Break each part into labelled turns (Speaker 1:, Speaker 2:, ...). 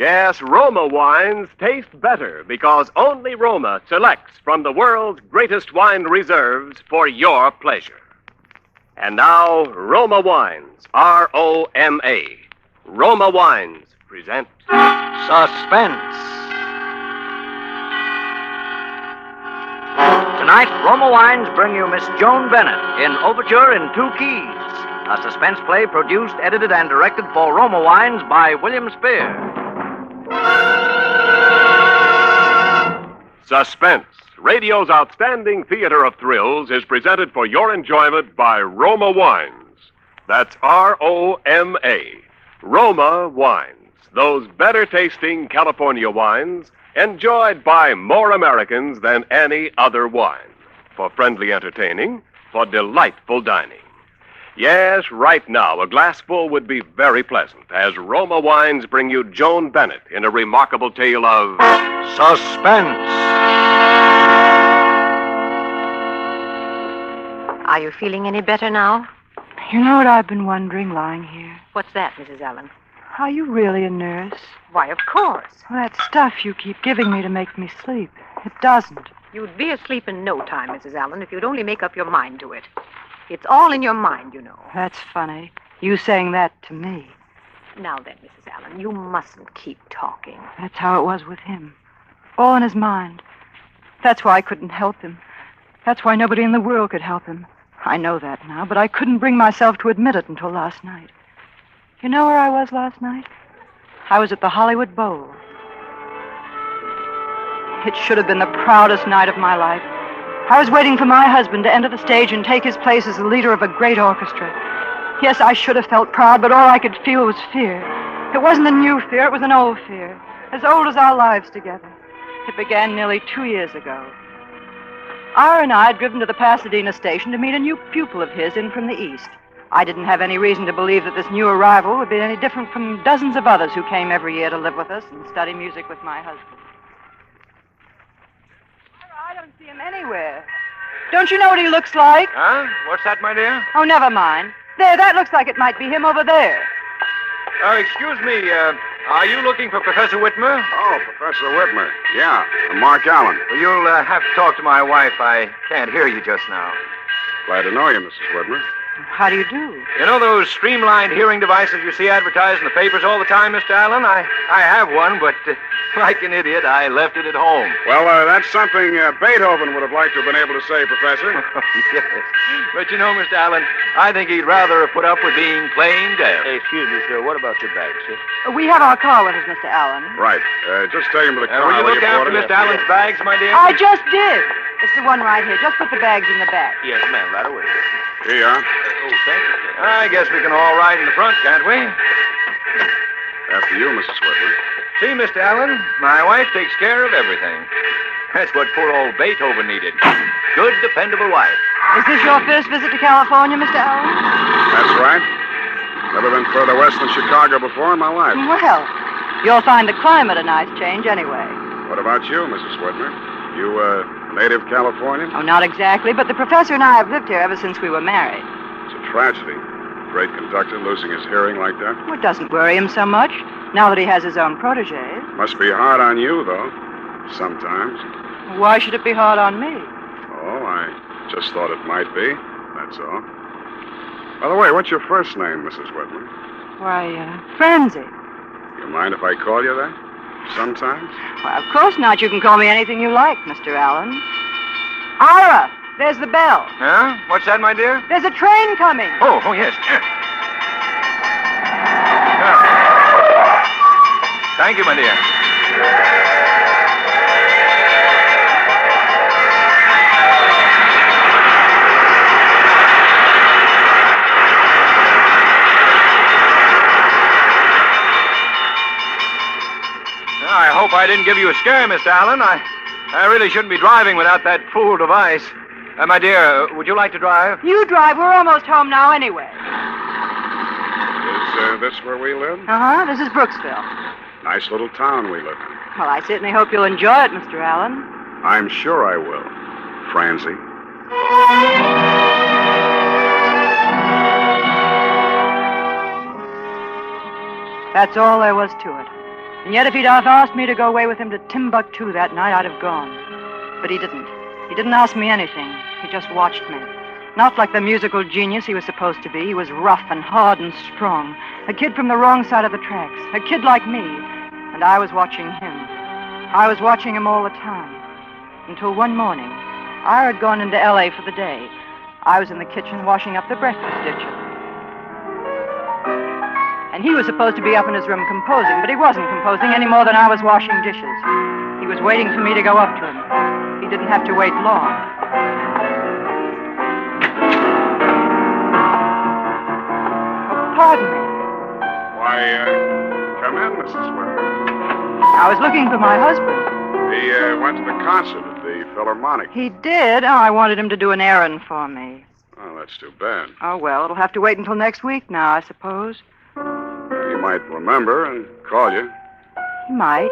Speaker 1: Yes, Roma wines taste better because only Roma selects from the world's greatest wine reserves for your pleasure. And now, Roma Wines, R-O-M-A. Roma Wines present
Speaker 2: Suspense. Tonight, Roma Wines bring you Miss Joan Bennett in Overture in 2 keys. A suspense play produced, edited, and directed for Roma Wines by William Spear.
Speaker 1: Suspense, radio's outstanding theater of thrills, is presented for your enjoyment by Roma Wines. That's R-O-M-A. Roma Wines, those better-tasting California wines enjoyed by more Americans than any other wine. For friendly entertaining, for delightful dining. Yes, right now, a glassful would be very pleasant as Roma Wines bring you Joan Bennett in a remarkable tale of suspense.
Speaker 3: Are you feeling any better now?
Speaker 4: You know what I've been wondering lying here?
Speaker 3: What's that, Mrs. Allen?
Speaker 4: Are you really a nurse?
Speaker 3: Why, of course.
Speaker 4: Well, that stuff you keep giving me to make me sleep, it doesn't.
Speaker 3: You'd be asleep in no time, Mrs. Allen, if you'd only make up your mind to it. It's all in your mind, you know.
Speaker 4: That's funny. You saying that to me.
Speaker 3: Now then, Mrs. Allen, you mustn't keep talking.
Speaker 4: That's how it was with him. All in his mind. That's why I couldn't help him. That's why nobody in the world could help him. I know that now, but I couldn't bring myself to admit it until last night. You know where I was last night? I was at the Hollywood Bowl. It should have been the proudest night of my life. I was waiting for my husband to enter the stage and take his place as the leader of a great orchestra. Yes, I should have felt proud, but all I could feel was fear. It wasn't a new fear, it was an old fear, as old as our lives together. It began nearly 2 years ago. Ira and I had driven to the Pasadena station to meet a new pupil of his in from the east. I didn't have any reason to believe that this new arrival would be any different from dozens of others who came every year to live with us and study music with my husband. I don't see him anywhere. Don't you know what he looks like?
Speaker 2: Huh? What's that, my dear?
Speaker 4: Oh, never mind. There, that looks like it might be him over there.
Speaker 2: Excuse me, are you looking for Professor Whitmer?
Speaker 5: Oh, Professor Whitmer. Yeah, I'm Mark Allen.
Speaker 2: Well, you'll have to talk to my wife. I can't hear you just now.
Speaker 5: Glad to know you, Mrs. Whitmer.
Speaker 4: How do you do?
Speaker 2: You know those streamlined hearing devices you see advertised in the papers all the time, Mr. Allen? I have one, but like an idiot, I left it at home.
Speaker 5: Well, that's something Beethoven would have liked to have been able to say, Professor.
Speaker 2: Yes. But you know, Mr. Allen, I think he'd rather have put up with being plain deaf.
Speaker 6: Hey, excuse me, sir. What about your bag, sir?
Speaker 4: We have our car with us, Mr. Allen.
Speaker 5: Right. Just take him to the car.
Speaker 2: Will you look after Mr. Allen's bags, my dear?
Speaker 4: I just did. It's the one right here. Just put the bags in the back.
Speaker 6: Yes, ma'am. Right away.
Speaker 5: Here you are.
Speaker 6: Oh, thank you, sir.
Speaker 2: I guess we can all ride in the front, can't we?
Speaker 5: After you, Mrs. Whitmer.
Speaker 2: See, Mr. Allen, my wife takes care of everything. That's what poor old Beethoven needed. Good, dependable wife.
Speaker 4: Is this your first visit to California, Mr. Allen?
Speaker 5: That's right. Never been further west than Chicago before in my life.
Speaker 4: Well, you'll find the climate a nice change anyway.
Speaker 5: What about you, Mrs. Whitmer? You, native Californian?
Speaker 4: Oh, not exactly, but the professor and I have lived here ever since we were married.
Speaker 5: It's a tragedy. Great conductor losing his hearing like that.
Speaker 4: Well, it doesn't worry him so much, now that he has his own protege.
Speaker 5: Must be hard on you, though. Sometimes.
Speaker 4: Why should it be hard on me?
Speaker 5: Oh, I just thought it might be. That's all. By the way, what's your first name, Mrs. Whitmer?
Speaker 4: Why, Francie.
Speaker 5: You mind if I call you that? Sometimes?
Speaker 4: Well, of course not. You can call me anything you like, Mr. Allen. Ira, there's the bell.
Speaker 2: Huh? What's that, my dear?
Speaker 4: There's a train coming.
Speaker 2: Oh, yes. Thank you, my dear. I hope I didn't give you a scare, Mr. Allen. I really shouldn't be driving without that fool device. My dear, would you like to drive?
Speaker 4: You drive. We're almost home now anyway.
Speaker 5: Is this where we live?
Speaker 4: Uh-huh. This is Brooksville.
Speaker 5: Nice little town we live in.
Speaker 4: Well, I certainly hope you'll enjoy it, Mr. Allen.
Speaker 5: I'm sure I will, Francie.
Speaker 4: That's all there was to it. And yet if he'd have asked me to go away with him to Timbuktu that night, I'd have gone. But he didn't. He didn't ask me anything. He just watched me. Not like the musical genius he was supposed to be. He was rough and hard and strong. A kid from the wrong side of the tracks. A kid like me. And I was watching him. I was watching him all the time. Until one morning, Ira had gone into L.A. for the day. I was in the kitchen washing up the breakfast dishes. And he was supposed to be up in his room composing, but he wasn't composing any more than I was washing dishes. He was waiting for me to go up to him. He didn't have to wait long. Oh, pardon me.
Speaker 5: Why, come in, Mrs. Whitman.
Speaker 4: I was looking for my husband.
Speaker 5: He went to the concert at the Philharmonic.
Speaker 4: He did? Oh, I wanted him to do an errand for me.
Speaker 5: Oh, that's too bad.
Speaker 4: Oh, well, it'll have to wait until next week now, I suppose.
Speaker 5: He might remember and call you.
Speaker 4: He might.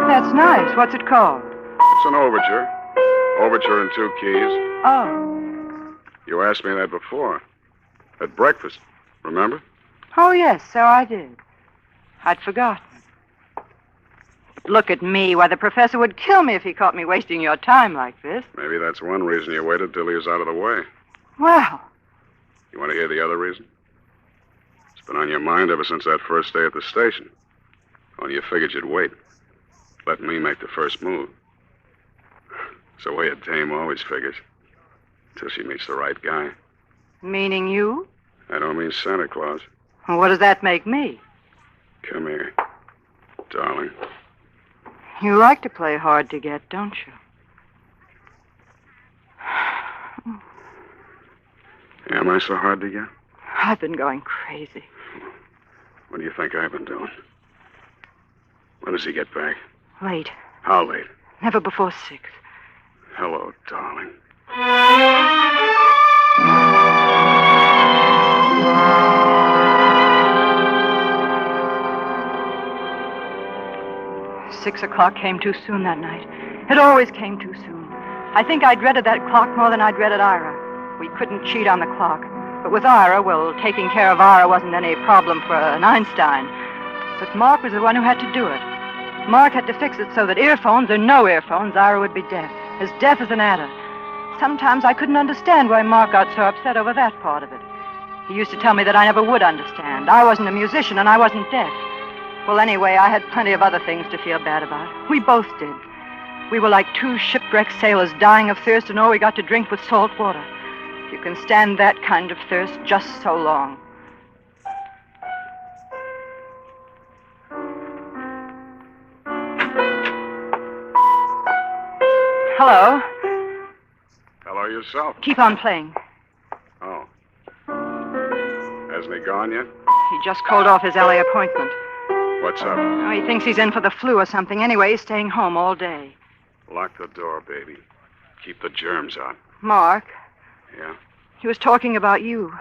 Speaker 4: That's nice. What's it called?
Speaker 5: It's an overture. Overture in 2 keys.
Speaker 4: Oh.
Speaker 5: You asked me that before. At breakfast. Remember?
Speaker 4: Oh, yes, so I did. I'd forgotten. But look at me. Why, the professor would kill me if he caught me wasting your time like this.
Speaker 5: Maybe that's one reason you waited till he was out of the way.
Speaker 4: Well.
Speaker 5: You want to hear the other reason? It's been on your mind ever since that first day at the station. Only you figured you'd wait. Let me make the first move. It's the way a dame always figures. Till she meets the right guy.
Speaker 4: Meaning you?
Speaker 5: I don't mean Santa Claus.
Speaker 4: Well, what does that make me?
Speaker 5: Come here, darling.
Speaker 4: You like to play hard to get, don't you?
Speaker 5: Am I so hard to get?
Speaker 4: I've been going crazy.
Speaker 5: What do you think I've been doing? When does he get back?
Speaker 4: Late.
Speaker 5: How late?
Speaker 4: Never before 6.
Speaker 5: Hello, darling.
Speaker 4: Six o'clock came too soon that night. It always came too soon. I think I dreaded that clock more than I dreaded Ira. We couldn't cheat on the clock. But with Ira, well, taking care of Ira wasn't any problem for an Einstein. But Mark was the one who had to do it. Mark had to fix it so that earphones or no earphones, Ira would be deaf as an adder. Sometimes I couldn't understand why Mark got so upset over that part of it. He used to tell me that I never would understand. I wasn't a musician and I wasn't deaf. Well, anyway, I had plenty of other things to feel bad about. We both did. We were like 2 shipwrecked sailors dying of thirst and all we got to drink was salt water. You can stand that kind of thirst just so long. Hello.
Speaker 5: Hello yourself.
Speaker 4: Keep on playing.
Speaker 5: Oh. Hasn't he gone yet?
Speaker 4: He just called off his LA appointment.
Speaker 5: What's up?
Speaker 4: Oh, he thinks he's in for the flu or something. Anyway, he's staying home all day.
Speaker 5: Lock the door, baby. Keep the germs out.
Speaker 4: Mark,
Speaker 5: Yeah?
Speaker 4: he was talking about you.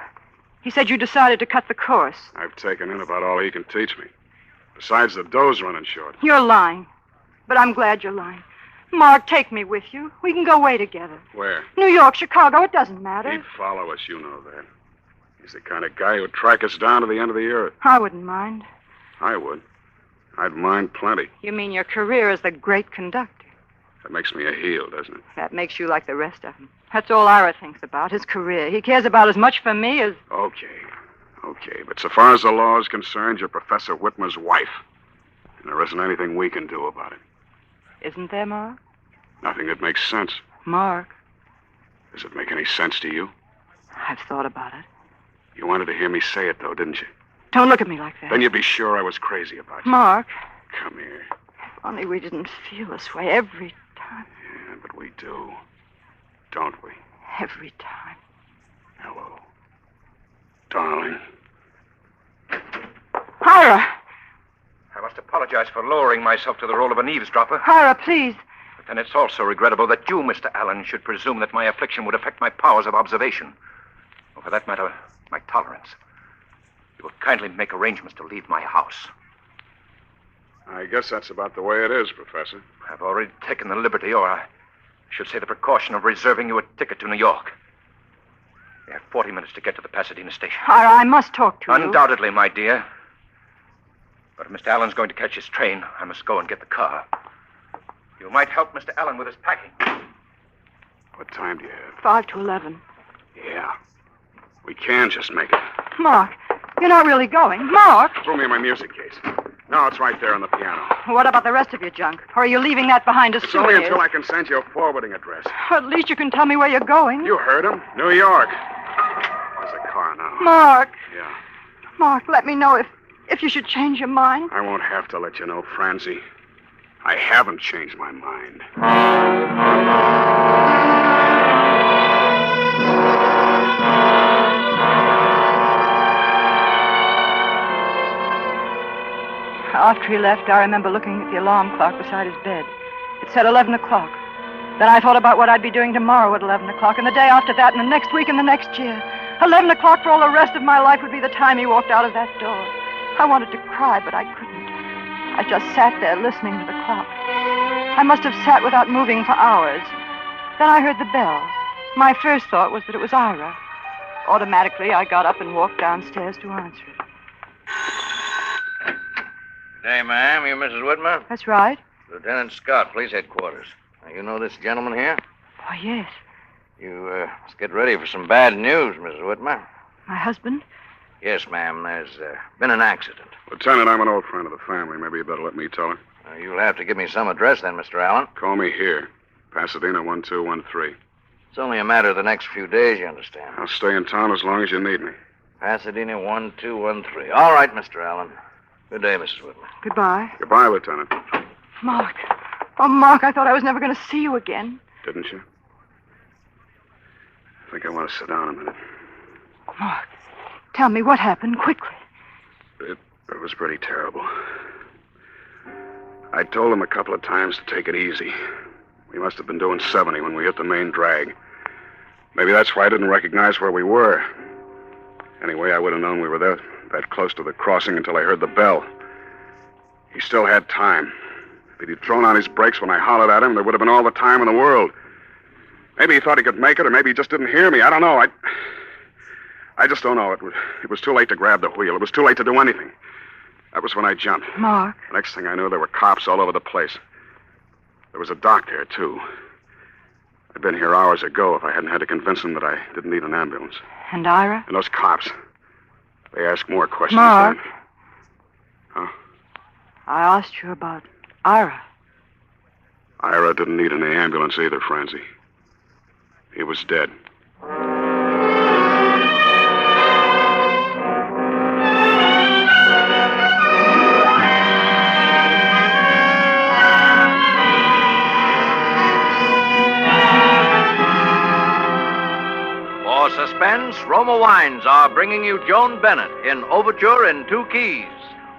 Speaker 4: He said you decided to cut the course.
Speaker 5: I've taken in about all he can teach me. Besides, the dough's running short.
Speaker 4: You're lying. But I'm glad you're lying. Mark, take me with you. We can go away together.
Speaker 5: Where?
Speaker 4: New York, Chicago, it doesn't matter.
Speaker 5: He'd follow us, you know that. He's the kind of guy who'd track us down to the end of the earth.
Speaker 4: I wouldn't mind.
Speaker 5: I would. I'd mind plenty.
Speaker 4: You mean your career as the great conductor?
Speaker 5: That makes me a heel, doesn't it?
Speaker 4: That makes you like the rest of them. That's all Ira thinks about, his career. He cares about as much for me as...
Speaker 5: Okay. But so far as the law is concerned, you're Professor Whitmer's wife. And there isn't anything we can do about it.
Speaker 4: Isn't there, Mark?
Speaker 5: Nothing that makes sense.
Speaker 4: Mark,
Speaker 5: Does it make any sense to you?
Speaker 4: I've thought about it.
Speaker 5: You wanted to hear me say it, though, didn't you?
Speaker 4: Don't look at me like that.
Speaker 5: Then you'd be sure I was crazy about you.
Speaker 4: Mark,
Speaker 5: Come here.
Speaker 4: if only we didn't feel this way every time.
Speaker 5: Yeah, but we do. Don't we?
Speaker 4: Every time.
Speaker 5: Hello. Darling.
Speaker 4: Ira!
Speaker 6: I must apologize for lowering myself to the role of an eavesdropper.
Speaker 4: Ira, please.
Speaker 6: But then it's also regrettable that you, Mr. Allen, should presume that my affliction would affect my powers of observation. Or for that matter, my tolerance. You will kindly make arrangements to leave my house.
Speaker 5: I guess that's about the way it is, Professor.
Speaker 6: I've already taken the liberty, or I should say the precaution, of reserving you a ticket to New York. You have 40 minutes to get to the Pasadena station.
Speaker 4: Ira, I must talk to you.
Speaker 6: Undoubtedly, my dear. But if Mr. Allen's going to catch his train, I must go and get the car. You might help Mr. Allen with his packing.
Speaker 5: What time do you have?
Speaker 4: 5 to 11.
Speaker 5: Yeah. We can just make it.
Speaker 4: Mark, you're not really going. Mark!
Speaker 5: Throw me my music case. No, it's right there on the piano.
Speaker 4: What about the rest of your junk? Or are you leaving that behind as
Speaker 5: It's only
Speaker 4: souvenirs?
Speaker 5: until I can send you a forwarding address.
Speaker 4: At least you can tell me where you're going.
Speaker 5: You heard him. New York. There's a car now.
Speaker 4: Mark!
Speaker 5: Yeah.
Speaker 4: Mark, let me know if you should change your mind.
Speaker 5: I won't have to let you know, Francie. I haven't changed my mind.
Speaker 4: After he left, I remember looking at the alarm clock beside his bed. It said 11 o'clock. Then I thought about what I'd be doing tomorrow at 11 o'clock, and the day after that, and the next week, and the next year. 11 o'clock for all the rest of my life would be the time he walked out of that door. I wanted to cry, but I couldn't. I just sat there listening to the clock. I must have sat without moving for hours. Then I heard the bell. My first thought was that it was Ira. Automatically, I got up and walked downstairs to answer it.
Speaker 2: Hey, ma'am, you Mrs. Whitmer?
Speaker 4: That's right.
Speaker 2: Lieutenant Scott, police headquarters. Now, you know this gentleman here?
Speaker 4: Oh, yes.
Speaker 2: You, let's get ready for some bad news, Mrs. Whitmer.
Speaker 4: My husband?
Speaker 2: Yes, ma'am, there's been an accident.
Speaker 5: Lieutenant, I'm an old friend of the family. Maybe you better let me tell her.
Speaker 2: You'll have to give me some address then, Mr. Allen.
Speaker 5: Call me here. Pasadena 1213.
Speaker 2: It's only a matter of the next few days, you understand.
Speaker 5: I'll stay in town as long as you need me.
Speaker 2: Pasadena 1213. All right, Mr. Allen. Good day, Mrs. Whitmer.
Speaker 4: Goodbye.
Speaker 5: Goodbye, Lieutenant.
Speaker 4: Mark. Oh, Mark, I thought I was never going to see you again.
Speaker 5: Didn't you? I think I want to sit down a minute.
Speaker 4: Mark, tell me what happened quickly.
Speaker 5: It was pretty terrible. I told him a couple of times to take it easy. We must have been doing 70 when we hit the main drag. Maybe that's why I didn't recognize where we were. Anyway, I would have known we were that close to the crossing until I heard the bell. He still had time. If he'd thrown on his brakes when I hollered at him, there would have been all the time in the world. Maybe he thought he could make it, or maybe he just didn't hear me. I don't know. I just don't know. It was too late to grab the wheel. It was too late to do anything. That was when I jumped.
Speaker 4: Mark.
Speaker 5: The next thing I knew, there were cops all over the place. There was a doc there, too. I'd been here hours ago if I hadn't had to convince them that I didn't need an ambulance.
Speaker 4: And Ira?
Speaker 5: And those cops, they ask more questions.
Speaker 4: Mark.
Speaker 5: Huh?
Speaker 4: I asked you about Ira.
Speaker 5: Ira didn't need any ambulance either, Francie. He was dead.
Speaker 2: For Suspense, Roma Wines are bringing you Joan Bennett in Overture in 2 keys.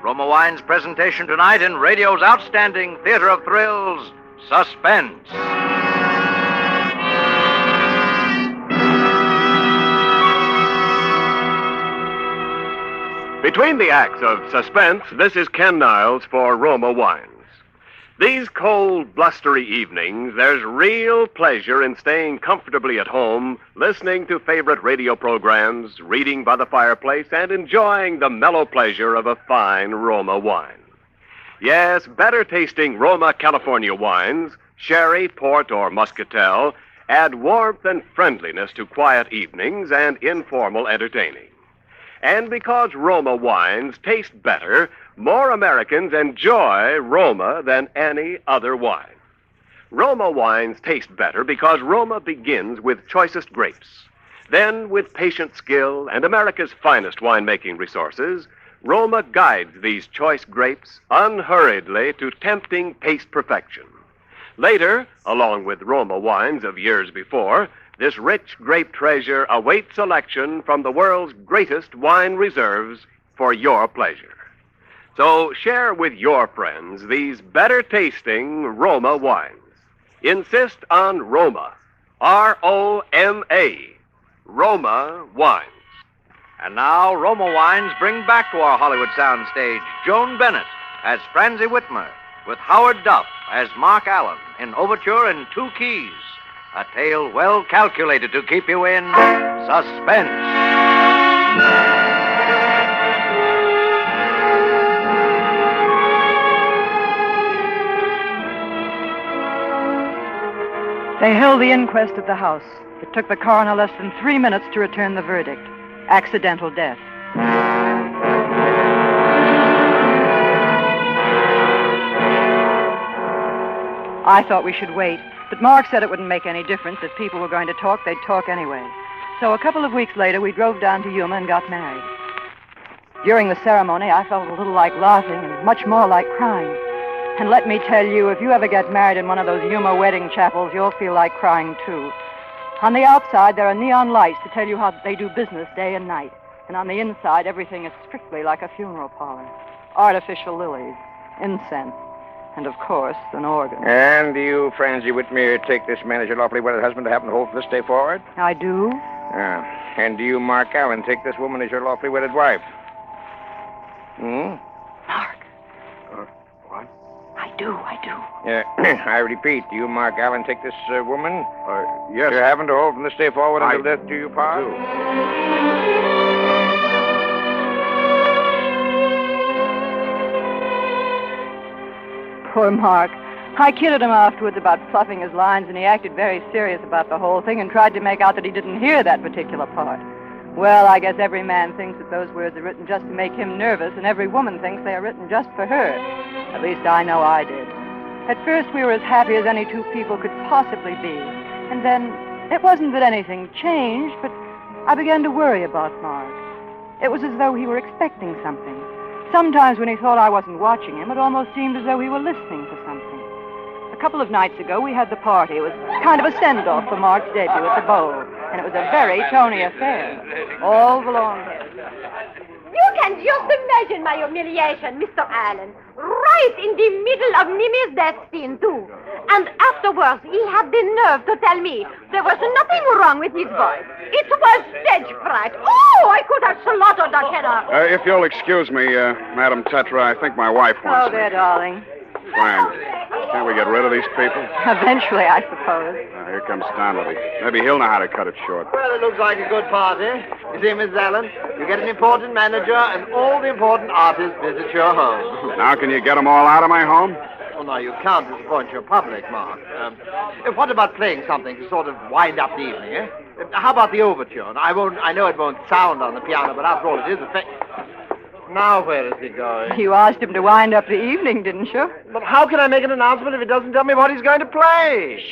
Speaker 2: Roma Wines' presentation tonight in radio's outstanding theater of thrills, Suspense.
Speaker 1: Between the acts of Suspense, this is Ken Niles for Roma Wines. These cold, blustery evenings, there's real pleasure in staying comfortably at home, listening to favorite radio programs, reading by the fireplace, and enjoying the mellow pleasure of a fine Roma wine. Yes, better tasting Roma California wines, sherry, port, or muscatel, add warmth and friendliness to quiet evenings and informal entertaining. And because Roma wines taste better, more Americans enjoy Roma than any other wine. Roma wines taste better because Roma begins with choicest grapes. Then, with patient skill and America's finest winemaking resources, Roma guides these choice grapes unhurriedly to tempting taste perfection. Later, along with Roma wines of years before, this rich grape treasure awaits selection from the world's greatest wine reserves for your pleasure. So share with your friends these better-tasting Roma wines. Insist on Roma, R-O-M-A, Roma wines.
Speaker 2: And now, Roma Wines bring back to our Hollywood soundstage Joan Bennett as Francie Whitmer, with Howard Duff as Mark Allen in Overture in 2 keys. A tale well calculated to keep you in suspense.
Speaker 4: They held the inquest at the house. It took the coroner less than 3 minutes to return the verdict. Accidental death. I thought we should wait, but Mark said it wouldn't make any difference. If people were going to talk, they'd talk anyway. So a couple of weeks later, we drove down to Yuma and got married. During the ceremony, I felt a little like laughing and much more like crying. And let me tell you, if you ever get married in one of those Yuma wedding chapels, you'll feel like crying, too. On the outside, there are neon lights to tell you how they do business day and night. And on the inside, everything is strictly like a funeral parlor. Artificial lilies, incense, and, of course, an organ.
Speaker 7: And do you, Francie Whitmer, take this man as your lawfully wedded husband to happen to hold from this day forward?
Speaker 4: I do.
Speaker 7: And do you, Mark Allen, take this woman as your lawfully wedded wife?
Speaker 4: Mark.
Speaker 5: What?
Speaker 4: I do.
Speaker 7: I repeat, do you, Mark Allen, take this woman?
Speaker 5: Yes.
Speaker 7: You happen to hold from this day forward until death do you part?
Speaker 4: Poor Mark. I kidded him afterwards about fluffing his lines, and he acted very serious about the whole thing and tried to make out that he didn't hear that particular part. Well, I guess every man thinks that those words are written just to make him nervous, and every woman thinks they are written just for her. At least I know I did. At first, we were as happy as any two people could possibly be. And then, it wasn't that anything changed, but I began to worry about Mark. It was as though he were expecting something. Sometimes when he thought I wasn't watching him, it almost seemed as though he were listening for something. A couple of nights ago, we had the party. It was kind of a send-off for Mark's debut at the Bowl. And it was a very Tony affair. All the long hair.
Speaker 8: You can just imagine my humiliation, Mr. Allen. Right in the middle of Mimi's death scene, too. And afterwards, he had the nerve to tell me there was nothing wrong with his voice. It was stage fright. Oh, I could have slaughtered that tenor.
Speaker 5: If you'll excuse me, Madam Tetra, I think my wife wants
Speaker 4: Oh, there, darling.
Speaker 5: Fine. Can't we get rid of these people?
Speaker 4: Eventually, I suppose.
Speaker 5: Here comes Donnelly. Maybe he'll know how to cut it short.
Speaker 9: Well, it looks like a good party. You see, Miss Allen, you get an important manager, and all the important artists visit your home.
Speaker 5: Now can you get them all out of my home?
Speaker 9: Oh, no, you can't disappoint your public, Mark. What about playing something to sort of wind up the evening, eh? How about the Overture? I know it won't sound on the piano, but after all, it is a Now, where is he going?
Speaker 4: You asked him to wind up the evening, didn't you?
Speaker 9: But how can I make an announcement if he doesn't tell me what he's going to play?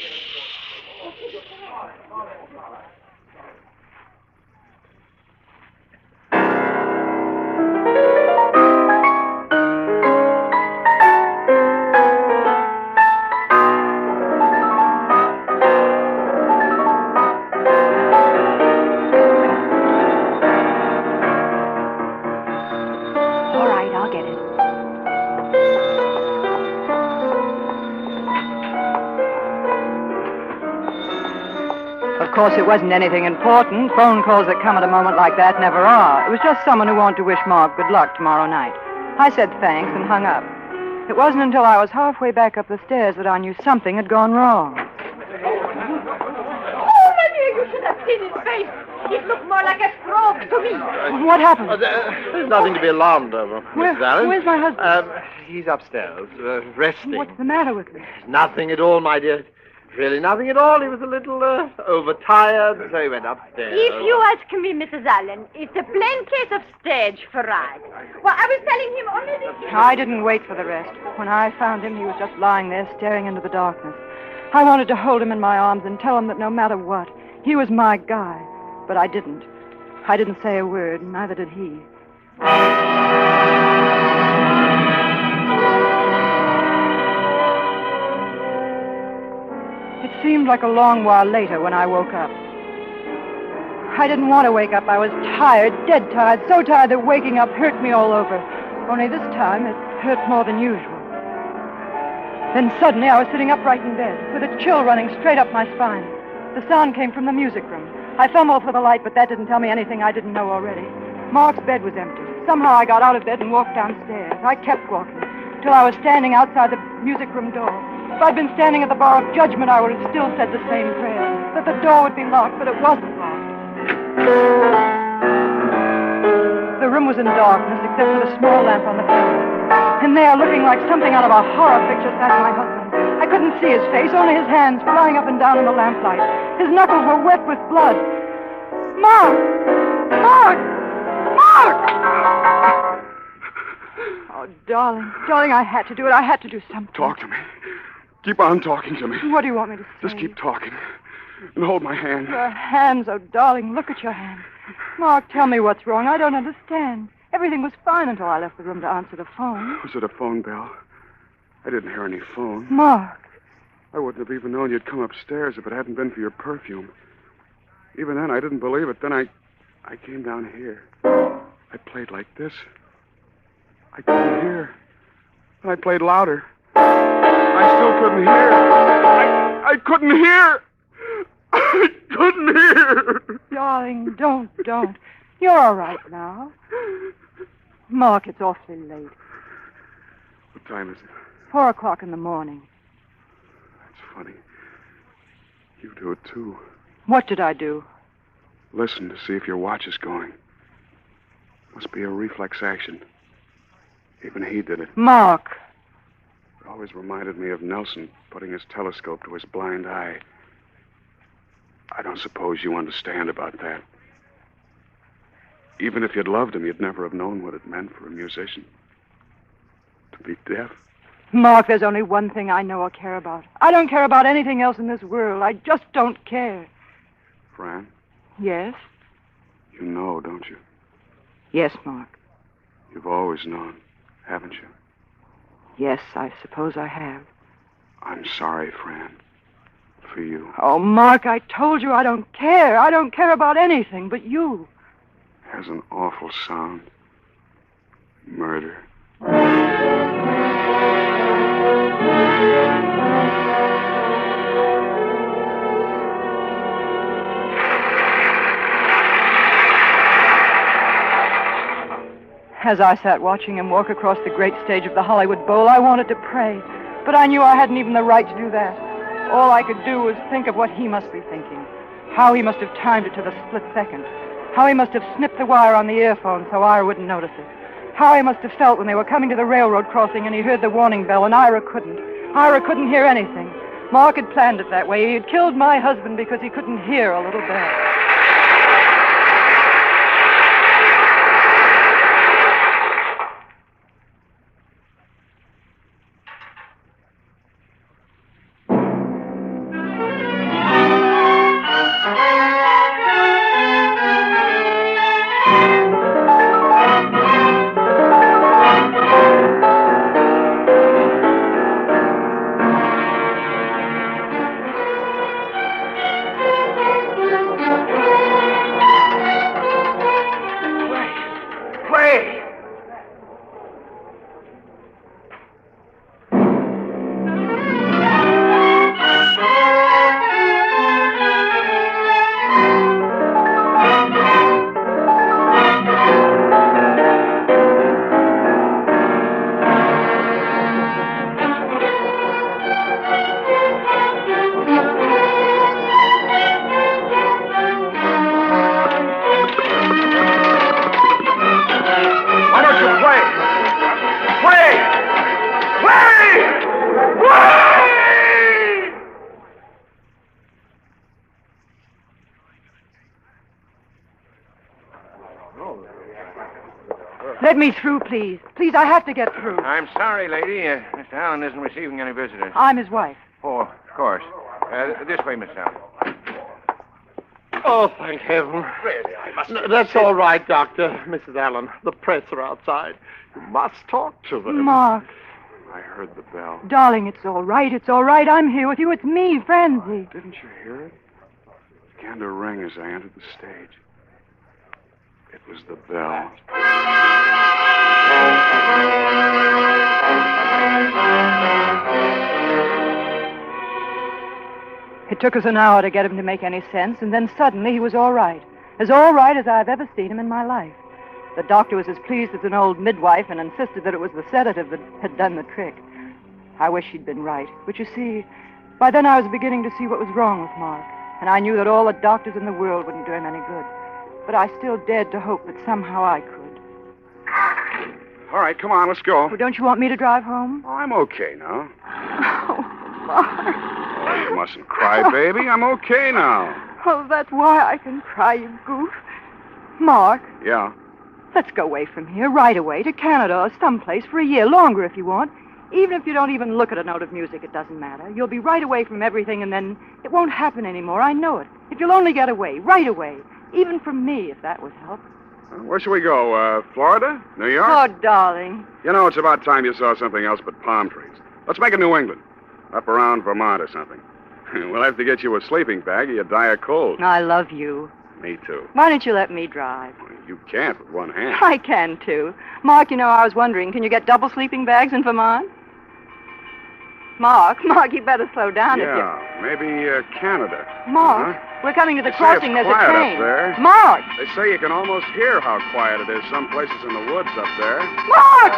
Speaker 4: Of course, it wasn't anything important. Phone calls that come at a moment like that never are. It was just someone who wanted to wish Mark good luck tomorrow night. I said thanks and hung up. It wasn't until I was halfway back up the stairs that I knew something had gone wrong.
Speaker 8: Oh, my dear, you should have seen his face. It looked more like a frog to me.
Speaker 4: What happened?
Speaker 9: There's nothing to be alarmed over, Mrs. Allen.
Speaker 4: Where's my husband?
Speaker 9: He's upstairs, resting.
Speaker 4: What's the matter with him?
Speaker 9: Nothing at all, my dear. Really nothing at all. He was a little overtired, so he went upstairs.
Speaker 8: If you ask me, Mrs. Allen, it's a plain case of stage fright. Well, I was telling him only this...
Speaker 4: I didn't wait for the rest. When I found him, he was just lying there staring into the darkness. I wanted to hold him in my arms and tell him that no matter what, he was my guy. But I didn't. I didn't say a word, and neither did he. It seemed like a long while later when I woke up. I didn't want to wake up. I was tired, dead tired, so tired that waking up hurt me all over. Only this time it hurt more than usual. Then suddenly I was sitting upright in bed, with a chill running straight up my spine. The sound came from the music room. I fumbled for the light, but that didn't tell me anything I didn't know already. Mark's bed was empty. Somehow I got out of bed and walked downstairs. I kept walking, till I was standing outside the music room door. If I'd been standing at the bar of judgment, I would have still said the same prayer. That the door would be locked, but it wasn't locked. The room was in darkness, except for the small lamp on the floor. And there, looking like something out of a horror picture, sat my husband. I couldn't couldn't see his face, only his hands flying up and down in the lamplight. His knuckles were wet with blood. Mark! Mark! Mark! Oh, darling. Darling, I had to do it. I had to do something.
Speaker 5: Talk to me. Keep on talking to me.
Speaker 4: What do you want me to say?
Speaker 5: Just keep talking. And hold my hand.
Speaker 4: Your hands, oh, darling, look at your hands. Mark, tell me what's wrong. I don't understand. Everything was fine until I left the room to answer the phone.
Speaker 5: Was it a phone bell? I didn't hear any phone.
Speaker 4: Mark.
Speaker 5: I wouldn't have even known you'd come upstairs if it hadn't been for your perfume. Even then, I didn't believe it. Then I came down here. I played like this. I couldn't hear. And I played louder. I still couldn't hear. I couldn't hear. I couldn't hear.
Speaker 4: Darling, don't. You're all right now. Mark, it's awfully late.
Speaker 5: What time is it?
Speaker 4: 4 o'clock in the morning.
Speaker 5: That's funny. You do it, too.
Speaker 4: What did I do?
Speaker 5: Listen to see if your watch is going. Must be a reflex action. Even he did it.
Speaker 4: Mark.
Speaker 5: It always reminded me of Nelson putting his telescope to his blind eye. I don't suppose you understand about that. Even if you'd loved him, you'd never have known what it meant for a musician. To be deaf.
Speaker 4: Mark, there's only one thing I know or care about. I don't care about anything else in this world. I just don't care.
Speaker 5: Fran?
Speaker 4: Yes?
Speaker 5: You know, don't you?
Speaker 4: Yes, Mark.
Speaker 5: You've always known, haven't you?
Speaker 4: Yes, I suppose I have.
Speaker 5: I'm sorry, Fran. For you.
Speaker 4: Oh, Mark, I told you I don't care. I don't care about anything but you.
Speaker 5: Has an awful sound. Murder.
Speaker 4: As I sat watching him walk across the great stage of the Hollywood Bowl, I wanted to pray, but I knew I hadn't even the right to do that. All I could do was think of what he must be thinking, how he must have timed it to the split second, how he must have snipped the wire on the earphone so Ira wouldn't notice it, how he must have felt when they were coming to the railroad crossing and he heard the warning bell and Ira couldn't. Ira couldn't hear anything. Mark had planned it that way. He had killed my husband because he couldn't hear a little bell. Let me through, please. Please, I have to get through.
Speaker 7: I'm sorry, lady. Mr. Allen isn't receiving any visitors.
Speaker 4: I'm his wife.
Speaker 7: Oh, of course. This way, Miss Allen.
Speaker 9: Oh, thank heaven.
Speaker 6: Really, I must...
Speaker 9: That's all right, Doctor. Mrs. Allen, the press are outside. You must talk to them.
Speaker 4: Mark.
Speaker 5: I heard the bell.
Speaker 4: Darling, it's all right. It's all right. I'm here with you. It's me, Francie.
Speaker 5: Didn't you hear it? It began to ring as I entered the stage. It was the bell.
Speaker 4: It took us an hour to get him to make any sense, and then suddenly he was all right as I've ever seen him in my life. The doctor was as pleased as an old midwife and insisted that it was the sedative that had done the trick. I wish she'd been right. But you see, by then I was beginning to see what was wrong with Mark, and I knew that all the doctors in the world wouldn't do him any good. But I still dared to hope that somehow I could.
Speaker 5: All right, come on, let's go.
Speaker 4: Oh, don't you want me to drive home?
Speaker 5: Oh, I'm okay now.
Speaker 4: Oh, Mark.
Speaker 5: mustn't cry, baby. I'm okay now.
Speaker 4: Oh, that's why I can cry, you goof. Mark,
Speaker 5: Yeah.
Speaker 4: let's go away from here right away to Canada or someplace for a year, longer if you want. Even if you don't even look at a note of music, it doesn't matter. You'll be right away from everything, and then it won't happen anymore. I know it. If you'll only get away, right away. Even from me, if that would help.
Speaker 5: Where should we go? Florida? New York?
Speaker 4: Oh, darling.
Speaker 5: You know, it's about time you saw something else but palm trees. Let's make it New England. Up around Vermont or something. We'll have to get you a sleeping bag or you die of cold.
Speaker 4: I love you.
Speaker 5: Me too.
Speaker 4: Why don't you let me drive?
Speaker 5: You can't with one hand.
Speaker 4: I can, too. Mark, you know, I was wondering, can you get double sleeping bags in Vermont? Mark, you better slow down if you...
Speaker 5: Yeah, maybe Canada.
Speaker 4: Mark, we're coming to the
Speaker 5: They say
Speaker 4: crossing.
Speaker 5: it's
Speaker 4: There's a
Speaker 5: quiet
Speaker 4: train.
Speaker 5: up there.
Speaker 4: Mark!
Speaker 5: They say you can almost hear how quiet it is some places in the woods up there.
Speaker 4: Mark!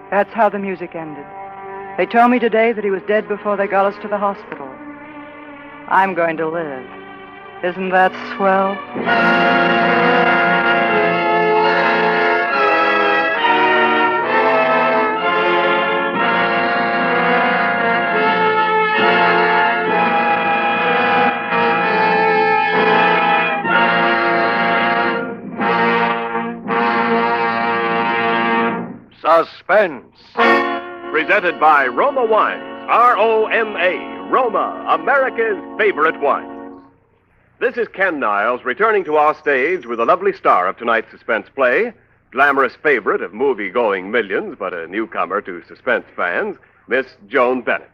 Speaker 4: That's how the music ended. They told me today that he was dead before they got us to the hospital. I'm going to live. Isn't that swell?
Speaker 2: Suspense.
Speaker 1: Presented by Roma Wines, R-O-M-A, Roma, America's favorite wines. This is Ken Niles returning to our stage with a lovely star of tonight's suspense play, glamorous favorite of movie-going millions, but a newcomer to suspense fans, Miss Joan Bennett.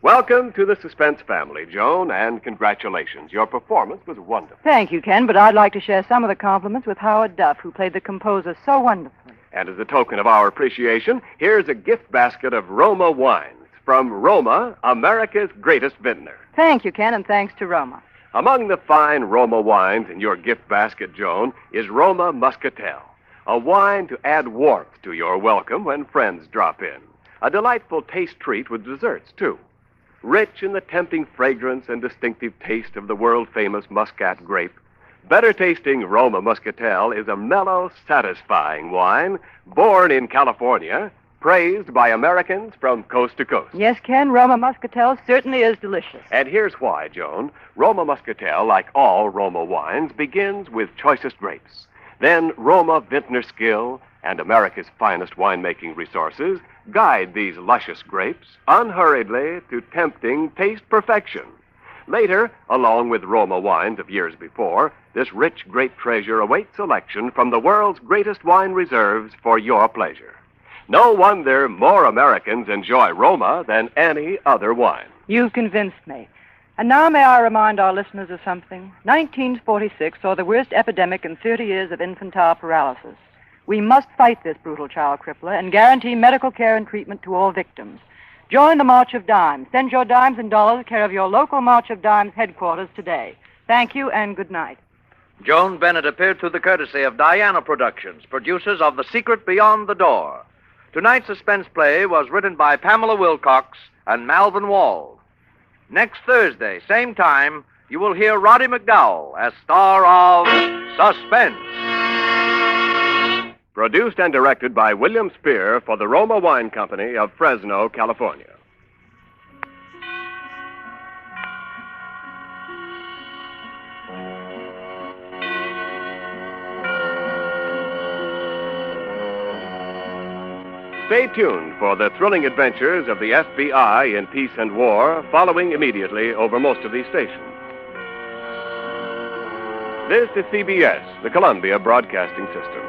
Speaker 1: Welcome to the Suspense family, Joan, and congratulations. Your performance was wonderful.
Speaker 4: Thank you, Ken, but I'd like to share some of the compliments with Howard Duff, who played the composer so wonderfully.
Speaker 1: And as a token of our appreciation, here's a gift basket of Roma wines from Roma, America's greatest vintner.
Speaker 4: Thank you, Ken, and thanks to Roma.
Speaker 1: Among the fine Roma wines in your gift basket, Joan, is Roma Muscatel, a wine to add warmth to your welcome when friends drop in. A delightful taste treat with desserts, too. Rich in the tempting fragrance and distinctive taste of the world-famous Muscat grape, better-tasting Roma Muscatel is a mellow, satisfying wine born in California, praised by Americans from coast to coast.
Speaker 4: Yes, Ken, Roma Muscatel certainly is delicious.
Speaker 1: And here's why, Joan. Roma Muscatel, like all Roma wines, begins with choicest grapes. Then Roma vintner skill and America's finest winemaking resources guide these luscious grapes unhurriedly to tempting taste perfection. Later, along with Roma wines of years before, this rich grape treasure awaits selection from the world's greatest wine reserves for your pleasure. No wonder more Americans enjoy Roma than any other wine.
Speaker 4: You've convinced me. And now may I remind our listeners of something? 1946 saw the worst epidemic in 30 years of infantile paralysis. We must fight this brutal child crippler and guarantee medical care and treatment to all victims. Join the March of Dimes. Send your dimes and dollars care of your local March of Dimes headquarters today. Thank you and good night.
Speaker 2: Joan Bennett appeared through the courtesy of Diana Productions, producers of The Secret Beyond the Door. Tonight's suspense play was written by Pamela Wilcox and Malvin Wald. Next Thursday, same time, you will hear Roddy McDowell as star of Suspense.
Speaker 1: Produced and directed by William Spear for the Roma Wine Company of Fresno, California. Stay tuned for the thrilling adventures of the FBI in peace and war, following immediately over most of these stations. This is CBS, the Columbia Broadcasting System.